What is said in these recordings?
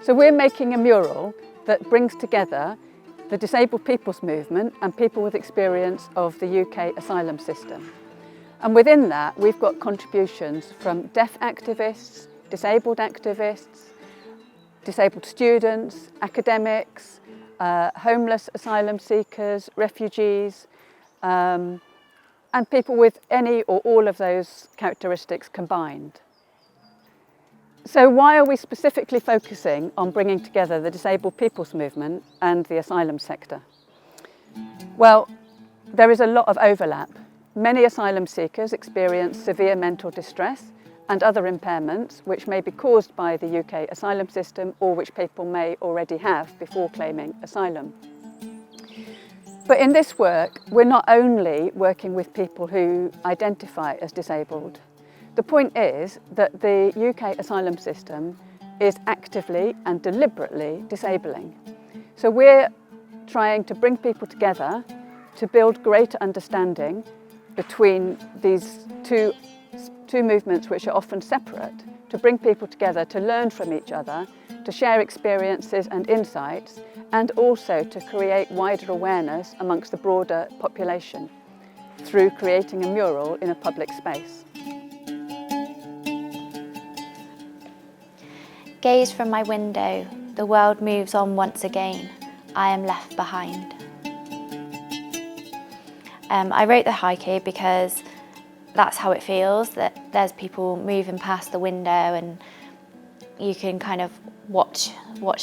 So we're making a mural that brings together the disabled people's movement and people with experience of the UK asylum system. And within that, we've got contributions from deaf activists, disabled students, academics, homeless asylum seekers, refugees, and people with any or all of those characteristics combined. So why are we specifically focusing on bringing together the disabled people's movement and the asylum sector? Well, there is a lot of overlap. Many asylum seekers experience severe mental distress and other impairments which may be caused by the UK asylum system or which people may already have before claiming asylum. But in this work, we're not only working with people who identify as disabled. The point is that the UK asylum system is actively and deliberately disabling. So we're trying to bring people together to build greater understanding between these two movements which are often separate, to bring people together to learn from each other, to share experiences and insights, and also to create wider awareness amongst the broader population through creating a mural in a public space. Gaze from my window, the world moves on once again. I am left behind. I wrote the haiku because that's how it feels, that there's people moving past the window and you can kind of watch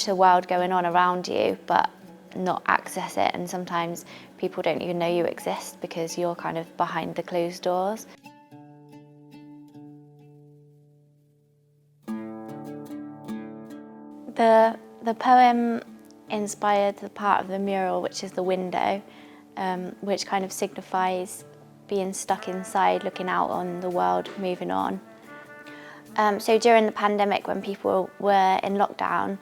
the world going on around you but not access it, and sometimes people don't even know you exist because you're kind of behind the closed doors. The poem inspired the part of the mural which is the window, which kind of signifies being stuck inside, looking out on the world moving on. So during the pandemic, when people were in lockdown,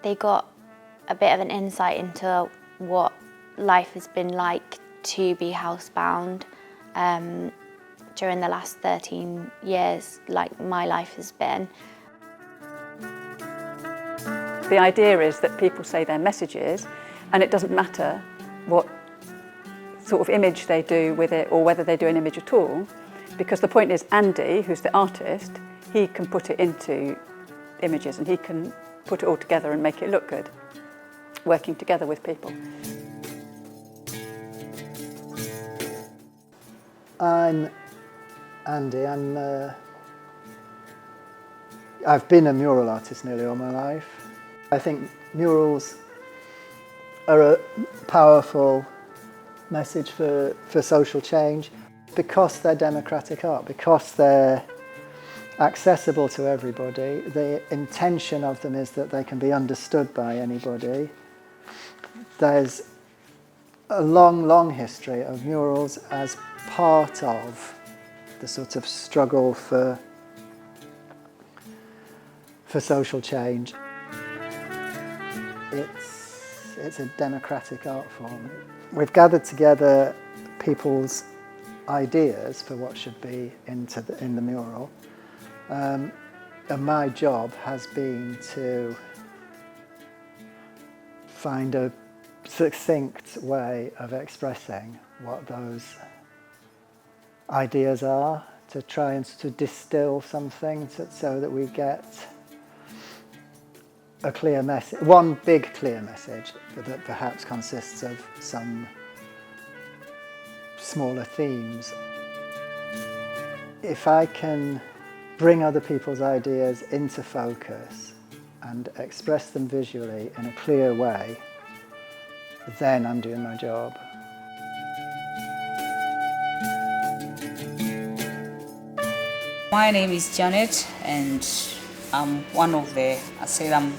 they got a bit of an insight into what life has been like to be housebound during the last 13 years, like my life has been. The idea is that people say their messages, and it doesn't matter what sort of image they do with it or whether they do an image at all, because the point is Andy, who's the artist, he can put it into images and he can put it all together and make it look good, working together with people. I'm Andy. I've been a mural artist nearly all my life. I think murals are a powerful message for social change because they're democratic art, because they're accessible to everybody. The intention of them is that they can be understood by anybody. There's a long history of murals as part of the sort of struggle for social change. It's a democratic art form. We've gathered together people's ideas for what should be in the mural, and my job has been to find a succinct way of expressing what those ideas are, to try and to distill something so that we get a clear message, one big clear message that perhaps consists of some smaller themes. If I can bring other people's ideas into focus and express them visually in a clear way, then I'm doing my job. My name is Janet and I'm one of the asylum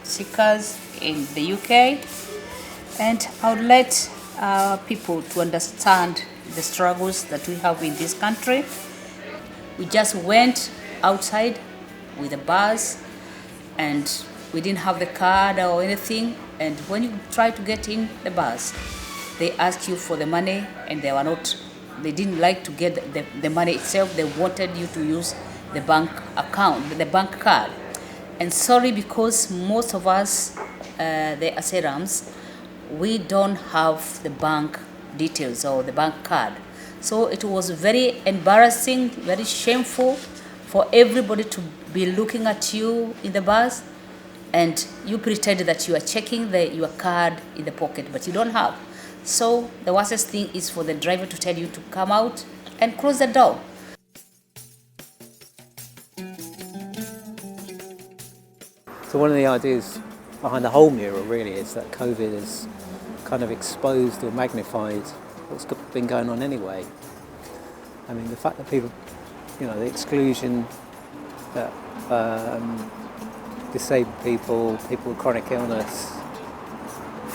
seekers in the UK, and I would let people to understand the struggles that we have in this country. We just went outside with a bus and we didn't have the card or anything, and when you try to get in the bus, they ask you for the money and they didn't like to get the money itself. They wanted you to use the bank account, the bank card. And sorry, because most of us, the asylums, we don't have the bank details or the bank card. So it was very embarrassing, very shameful for everybody to be looking at you in the bus and you pretend that you are checking your card in the pocket, but you don't have. So the worst thing is for the driver to tell you to come out and close the door. So one of the ideas behind the whole mural really is that COVID has kind of exposed or magnified what's been going on anyway. I mean, the fact that people, the exclusion that disabled people with chronic illness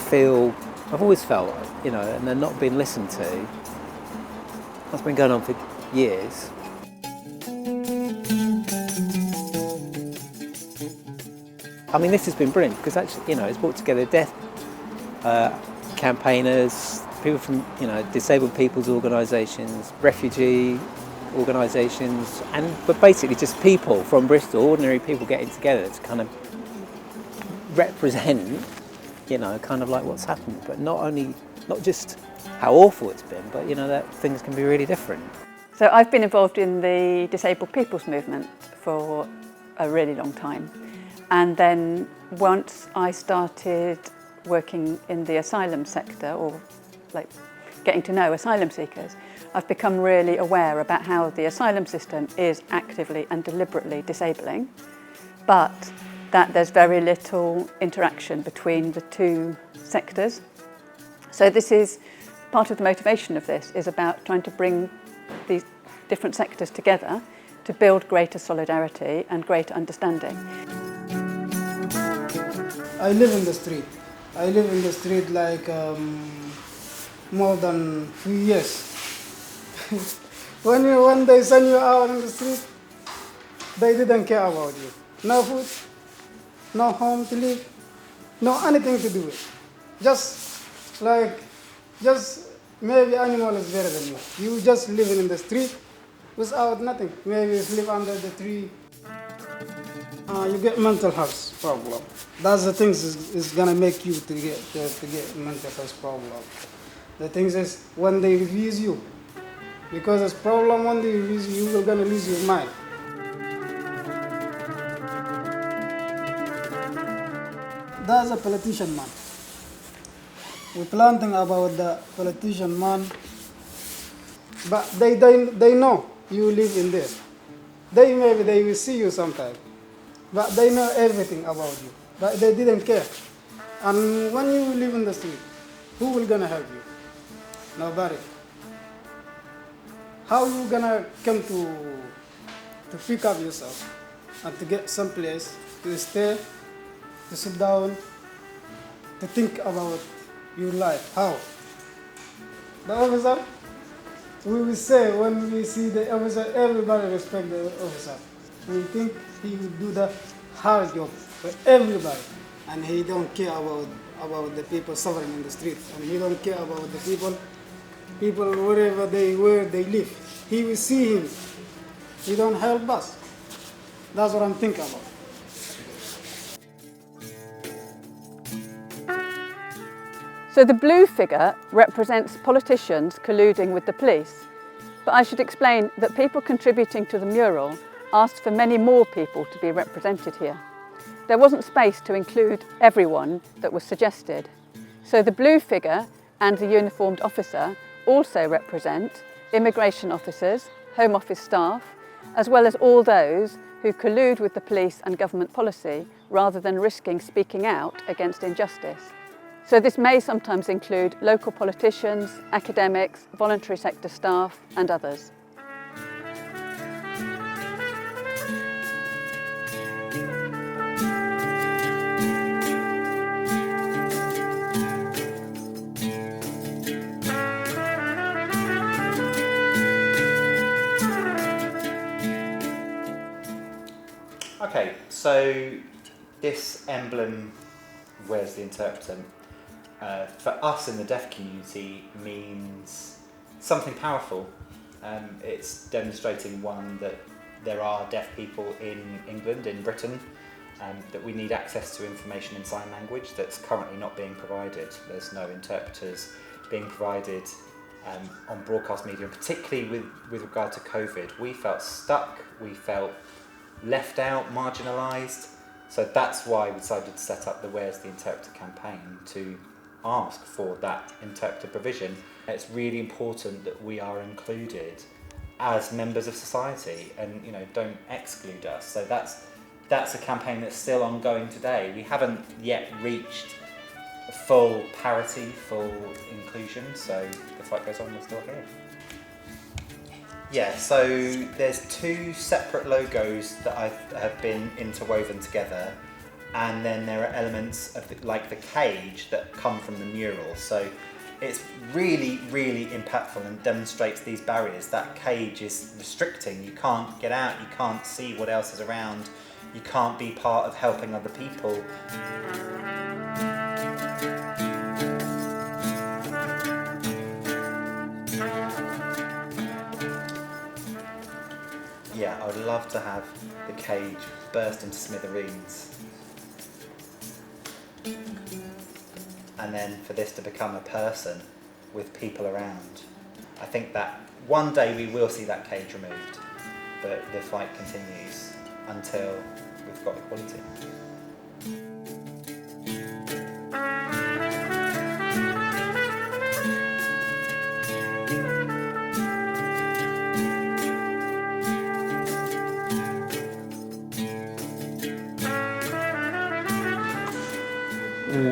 feel, I've always felt, and they're not being listened to. That's been going on for years. I mean, this has been brilliant because actually, it's brought together deaf campaigners, people from, disabled people's organisations, refugee organisations, but basically just people from Bristol, ordinary people getting together to kind of represent, kind of like what's happened, but not just how awful it's been, but that things can be really different. So I've been involved in the disabled people's movement for a really long time. And then once I started working in the asylum sector, or like getting to know asylum seekers, I've become really aware about how the asylum system is actively and deliberately disabling, but that there's very little interaction between the two sectors. So this is part of the motivation of this, is about trying to bring these different sectors together to build greater solidarity and greater understanding. I live in the street. I live in the street like more than 3 years. when they send you out in the street, they didn't care about you. No food, no home to live, no anything to do with. Just maybe animal is better than you. You just living in the street without nothing. Maybe you sleep under the tree. You get mental health problem. That's the things is gonna make you to get mental health problem. The things is when they refuse you, because it's problem when they refuse you, you're gonna lose your mind. That's a politician man. We're planting about the politician man, but they know you live in there. Maybe they will see you sometime, but they know everything about you, but they didn't care. And when you live in the street, who will gonna help you? Nobody. How you gonna come to pick up yourself and to get some place to stay, to sit down, to think about your life? How? The officer, we will say when we see the officer, everybody respect the officer. We think he will do the hard job for everybody, and he don't care about the people suffering in the street, and he don't care about the people where they live. He will see him. He don't help us. That's what I'm thinking about. So the blue figure represents politicians colluding with the police. But I should explain that people contributing to the mural asked for many more people to be represented here. There wasn't space to include everyone that was suggested. So the blue figure and the uniformed officer also represent immigration officers, Home Office staff, as well as all those who collude with the police and government policy rather than risking speaking out against injustice. So this may sometimes include local politicians, academics, voluntary sector staff and others. Okay, so this emblem, where's the interpreter? For us in the deaf community means something powerful. It's demonstrating, one, that there are deaf people in England, in Britain, that we need access to information in sign language that's currently not being provided. There's no interpreters being provided on broadcast media, and particularly with regard to COVID. We felt stuck, we felt left out, marginalised. So that's why we decided to set up the Where's the Interpreter campaign, to ask for that interpreter provision. It's really important that we are included as members of society and, you know, don't exclude us. So that's a campaign that's still ongoing today. We haven't yet reached full parity, full inclusion, so the fight goes on, we're still here. Yeah, so there's two separate logos that have been interwoven together, and then there are elements of like the cage that come from the mural. So it's really, really impactful and demonstrates these barriers. That cage is restricting. You can't get out, you can't see what else is around, you can't be part of helping other people. Yeah, I would love to have the cage burst into smithereens. And then for this to become a person with people around. I think that one day we will see that cage removed, but the fight continues until we've got equality.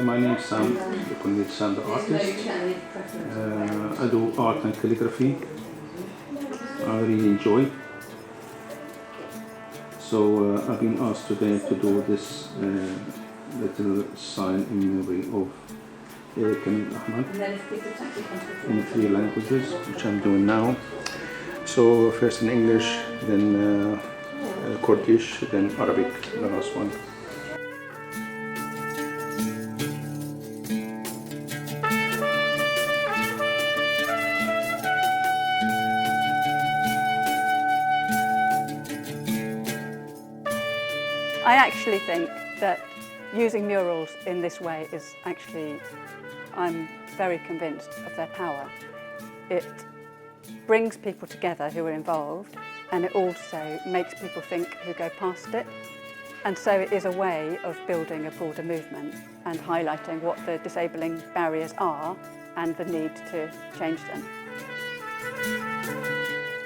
My name is Sam, you call me Sam the artist. I do art and calligraphy. I really enjoy. So I've been asked today to do this little sign in memory of Kamil Ahmad in 3 languages, which I'm doing now. So first in English, then Kurdish, then Arabic, the last one. I actually think that using murals in this way is actually, I'm very convinced of their power. It brings people together who are involved, and it also makes people think who go past it. And so it is a way of building a broader movement and highlighting what the disabling barriers are and the need to change them.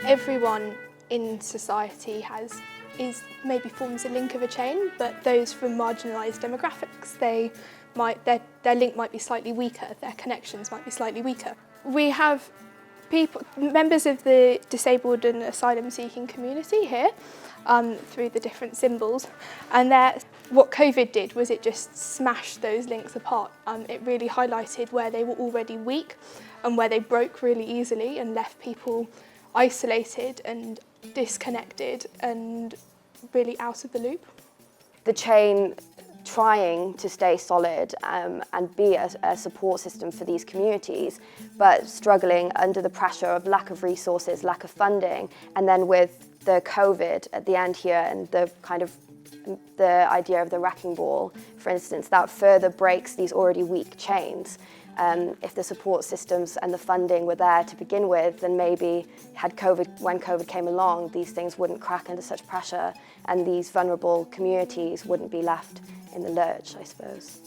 Everyone in society maybe forms a link of a chain, but those from marginalised demographics, their link might be slightly weaker, their connections might be slightly weaker. We have members of the disabled and asylum-seeking community here through the different symbols, and what COVID did was it just smashed those links apart. It really highlighted where they were already weak and where they broke really easily and left people isolated and disconnected and really out of the loop. The chain trying to stay solid and be a support system for these communities, but struggling under the pressure of lack of resources, lack of funding, and then with the COVID at the end here and the kind of the idea of the wrecking ball, for instance, that further breaks these already weak chains. If the support systems and the funding were there to begin with, then maybe when COVID came along, these things wouldn't crack under such pressure and these vulnerable communities wouldn't be left in the lurch, I suppose.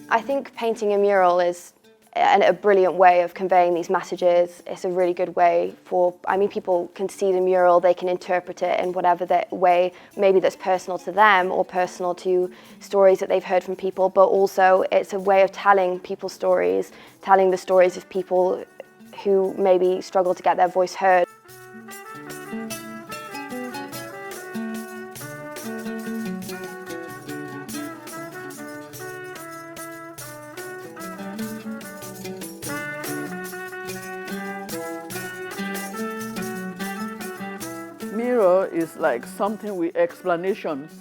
I think painting a mural is a brilliant way of conveying these messages. It's a really good way people can see the mural, they can interpret it in whatever way, maybe that's personal to them or personal to stories that they've heard from people, but also it's a way of telling people's stories, telling the stories of people who maybe struggle to get their voice heard. Mural is like something with explanations,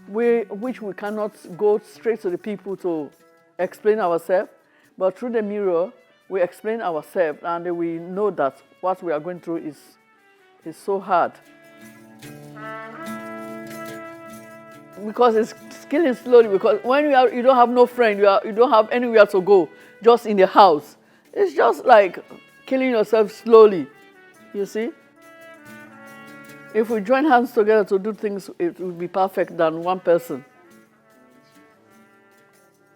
which we cannot go straight to the people to explain ourselves, but through the mural, we explain ourselves and we know that what we are going through is so hard. because it's killing slowly, because when you don't have no friend, you don't have anywhere to go, just in the house. It's just like killing yourself slowly, you see? If we join hands together to do things, it would be perfect than one person.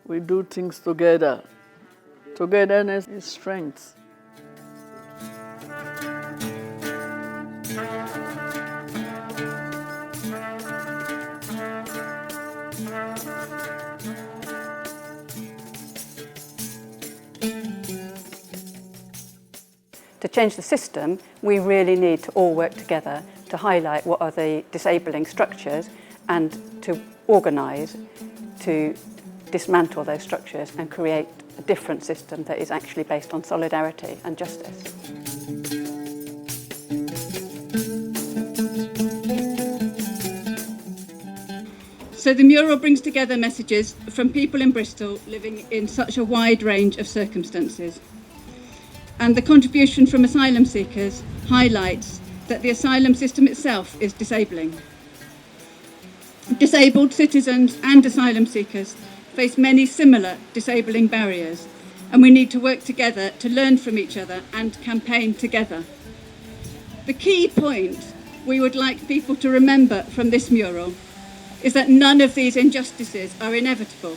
We do things together. Togetherness is strength. To change the system, we really need to all work together to highlight what are the disabling structures and to organise to dismantle those structures and create a different system that is actually based on solidarity and justice. So the mural brings together messages from people in Bristol living in such a wide range of circumstances. And the contribution from asylum seekers highlights that the asylum system itself is disabling. Disabled citizens and asylum seekers face many similar disabling barriers, and we need to work together to learn from each other and campaign together. The key point we would like people to remember from this mural is that none of these injustices are inevitable.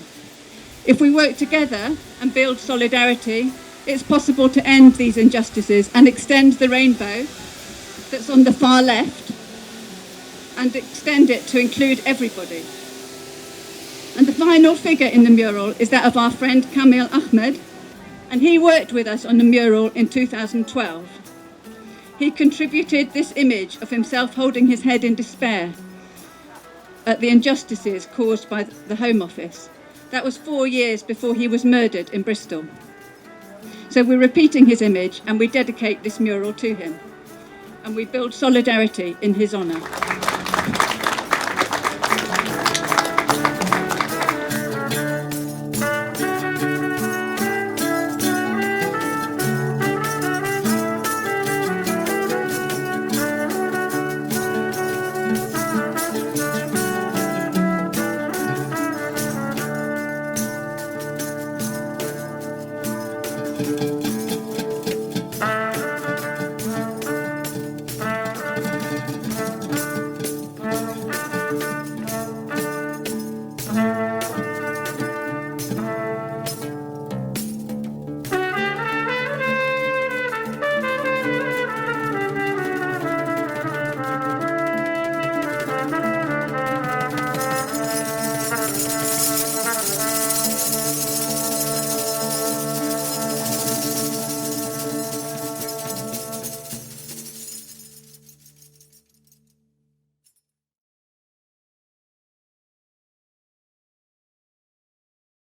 If we work together and build solidarity, it's possible to end these injustices and extend the rainbow that's on the far left and extend it to include everybody. And the final figure in the mural is that of our friend Kamil Ahmed, and he worked with us on the mural in 2012. He contributed this image of himself holding his head in despair at the injustices caused by the Home Office. That was 4 years before he was murdered in Bristol. So we're repeating his image and we dedicate this mural to him. And we build solidarity in his honour.